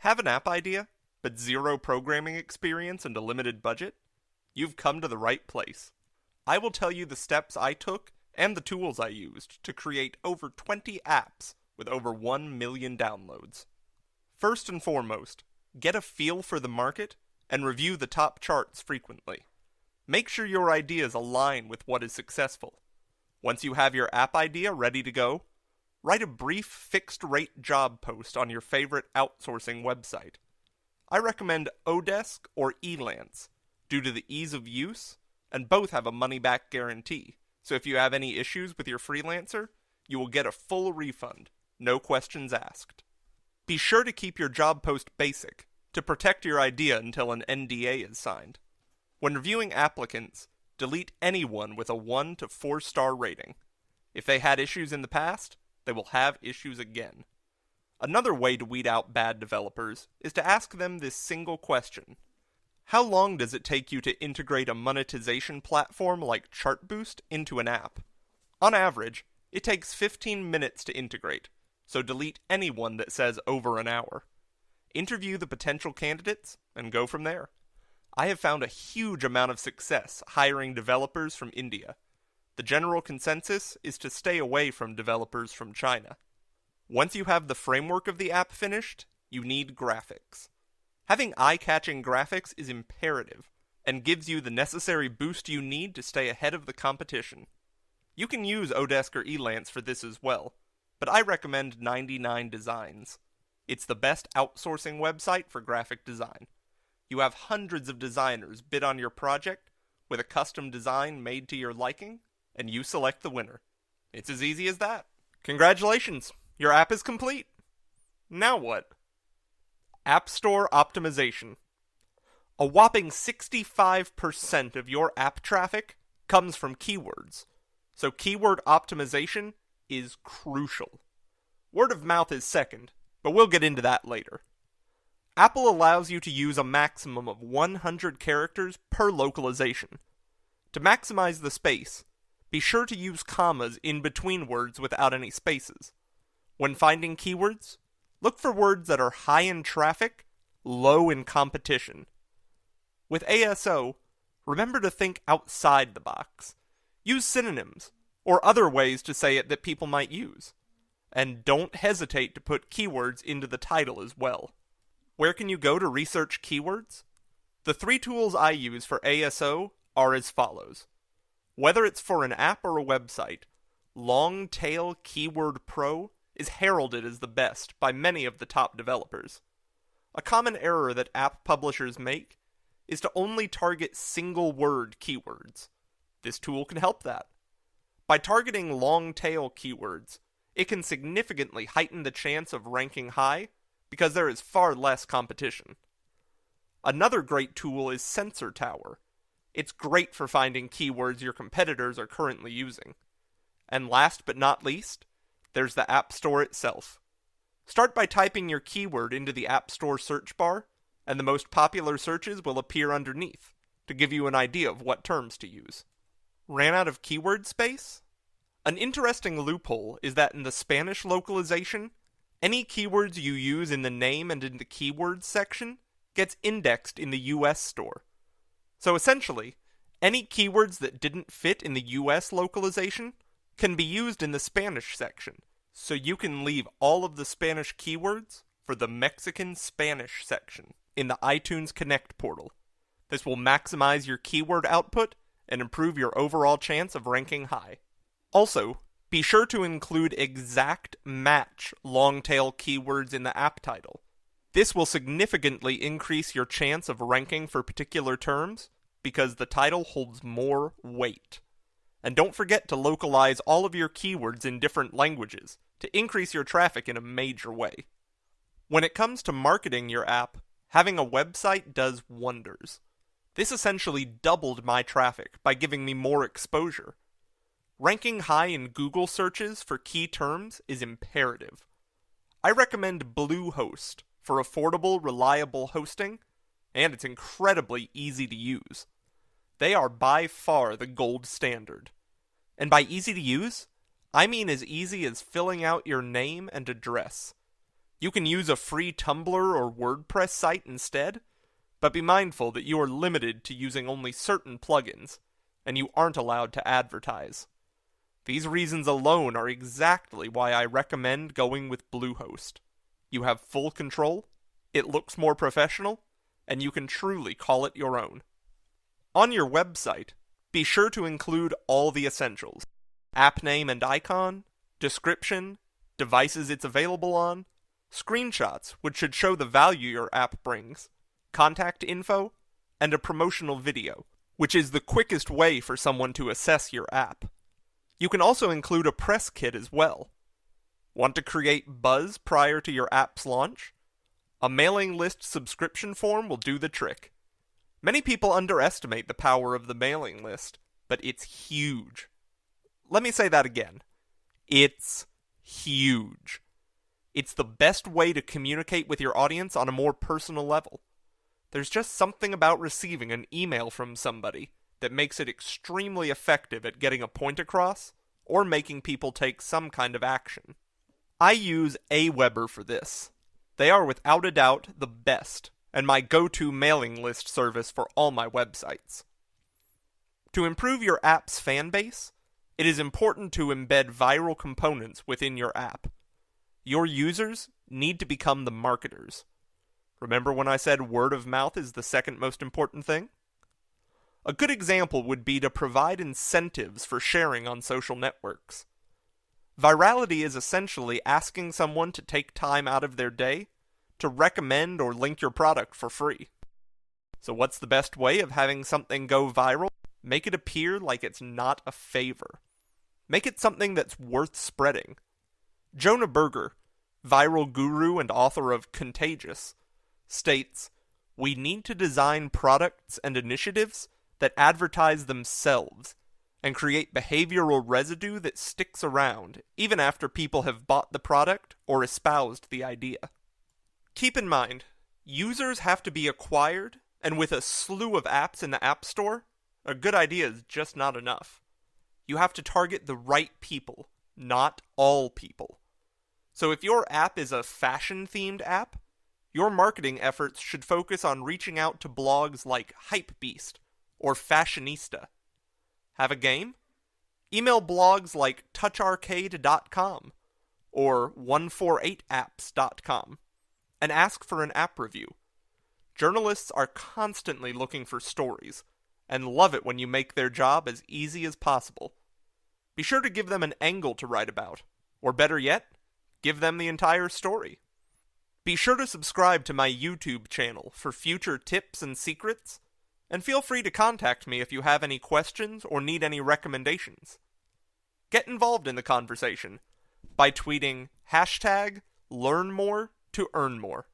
Have an app idea, but zero programming experience and a limited budget? You've come to the right place. I will tell you the steps I took and the tools I used to create over 20 apps with over 1 million downloads. First and foremost, get a feel for the market and review the top charts frequently. Make sure your ideas align with what is successful. Once you have your app idea ready to go, write a brief fixed-rate job post on your favorite outsourcing website. I recommend Odesk or Elance due to the ease of use, and both have a money-back guarantee, so if you have any issues with your freelancer, you will get a full refund, no questions asked. Be sure to keep your job post basic to protect your idea until an NDA is signed. When reviewing applicants, delete anyone with a 1 to 4-star rating. If they had issues in the past, they will have issues again. Another way to weed out bad developers is to ask them this single question. How long does it take you to integrate a monetization platform like Chartboost into an app? On average, it takes 15 minutes to integrate, so delete anyone that says over an hour. Interview the potential candidates and go from there. I have found a huge amount of success hiring developers from India. The general consensus is to stay away from developers from China. Once you have the framework of the app finished, you need graphics. Having eye-catching graphics is imperative, and gives you the necessary boost you need to stay ahead of the competition. You can use Odesk or Elance for this as well, but I recommend 99 Designs. It's the best outsourcing website for graphic design. You have hundreds of designers bid on your project, with a custom design made to your liking, and you select the winner. It's as easy as that. Congratulations! Your app is complete! Now what? App Store Optimization. A whopping 65% of your app traffic comes from keywords, so keyword optimization is crucial. Word of mouth is second, but we'll get into that later. Apple allows you to use a maximum of 100 characters per localization. To maximize the space, be sure to use commas in between words without any spaces. When finding keywords, look for words that are high in traffic, low in competition. With ASO, remember to think outside the box. Use synonyms, or other ways to say it that people might use. And don't hesitate to put keywords into the title as well. Where can you go to research keywords? The 3 tools I use for ASO are as follows. Whether it's for an app or a website, Longtail Keyword Pro is heralded as the best by many of the top developers. A common error that app publishers make is to only target single-word keywords. This tool can help that. By targeting long-tail keywords, it can significantly heighten the chance of ranking high because there is far less competition. Another great tool is Sensor Tower. It's great for finding keywords your competitors are currently using. And last but not least, there's the App Store itself. Start by typing your keyword into the App Store search bar, and the most popular searches will appear underneath, to give you an idea of what terms to use. Ran out of keyword space? An interesting loophole is that in the Spanish localization, any keywords you use in the name and in the keywords section gets indexed in the US store. So essentially, any keywords that didn't fit in the US localization can be used in the Spanish section, so you can leave all of the Spanish keywords for the Mexican Spanish section in the iTunes Connect portal. This will maximize your keyword output and improve your overall chance of ranking high. Also, be sure to include exact match long-tail keywords in the app title. This will significantly increase your chance of ranking for particular terms because the title holds more weight. And don't forget to localize all of your keywords in different languages to increase your traffic in a major way. When it comes to marketing your app, having a website does wonders. This essentially doubled my traffic by giving me more exposure. Ranking high in Google searches for key terms is imperative. I recommend Bluehost for affordable, reliable hosting, and it's incredibly easy to use. They are by far the gold standard. And by easy to use, I mean as easy as filling out your name and address. You can use a free Tumblr or WordPress site instead, but be mindful that you are limited to using only certain plugins, and you aren't allowed to advertise. These reasons alone are exactly why I recommend going with Bluehost. You have full control, it looks more professional, and you can truly call it your own. On your website, be sure to include all the essentials: app name and icon, description, devices it's available on, screenshots which should show the value your app brings, contact info, and a promotional video, which is the quickest way for someone to assess your app. You can also include a press kit as well. Want to create buzz prior to your app's launch? A mailing list subscription form will do the trick. Many people underestimate the power of the mailing list, but it's huge. Let me say that again. It's huge. It's the best way to communicate with your audience on a more personal level. There's just something about receiving an email from somebody that makes it extremely effective at getting a point across or making people take some kind of action. I use Aweber for this. They are without a doubt the best, and my go-to mailing list service for all my websites. To improve your app's fan base, it is important to embed viral components within your app. Your users need to become the marketers. Remember when I said word of mouth is the second most important thing? A good example would be to provide incentives for sharing on social networks. Virality is essentially asking someone to take time out of their day to recommend or link your product for free. So what's the best way of having something go viral? Make it appear like it's not a favor. Make it something that's worth spreading. Jonah Berger, viral guru and author of Contagious, states, "We need to design products and initiatives that advertise themselves and create behavioral residue that sticks around even after people have bought the product or espoused the idea." Keep in mind, users have to be acquired, and with a slew of apps in the App Store, a good idea is just not enough. You have to target the right people, not all people. So if your app is a fashion-themed app, your marketing efforts should focus on reaching out to blogs like Hypebeast or Fashionista. Have a game? Email blogs like toucharcade.com or 148apps.com and ask for an app review. Journalists are constantly looking for stories and love it when you make their job as easy as possible. Be sure to give them an angle to write about, or better yet, give them the entire story. Be sure to subscribe to my YouTube channel for future tips and secrets, and feel free to contact me if you have any questions or need any recommendations. Get involved in the conversation by tweeting #LearnMore to earn more.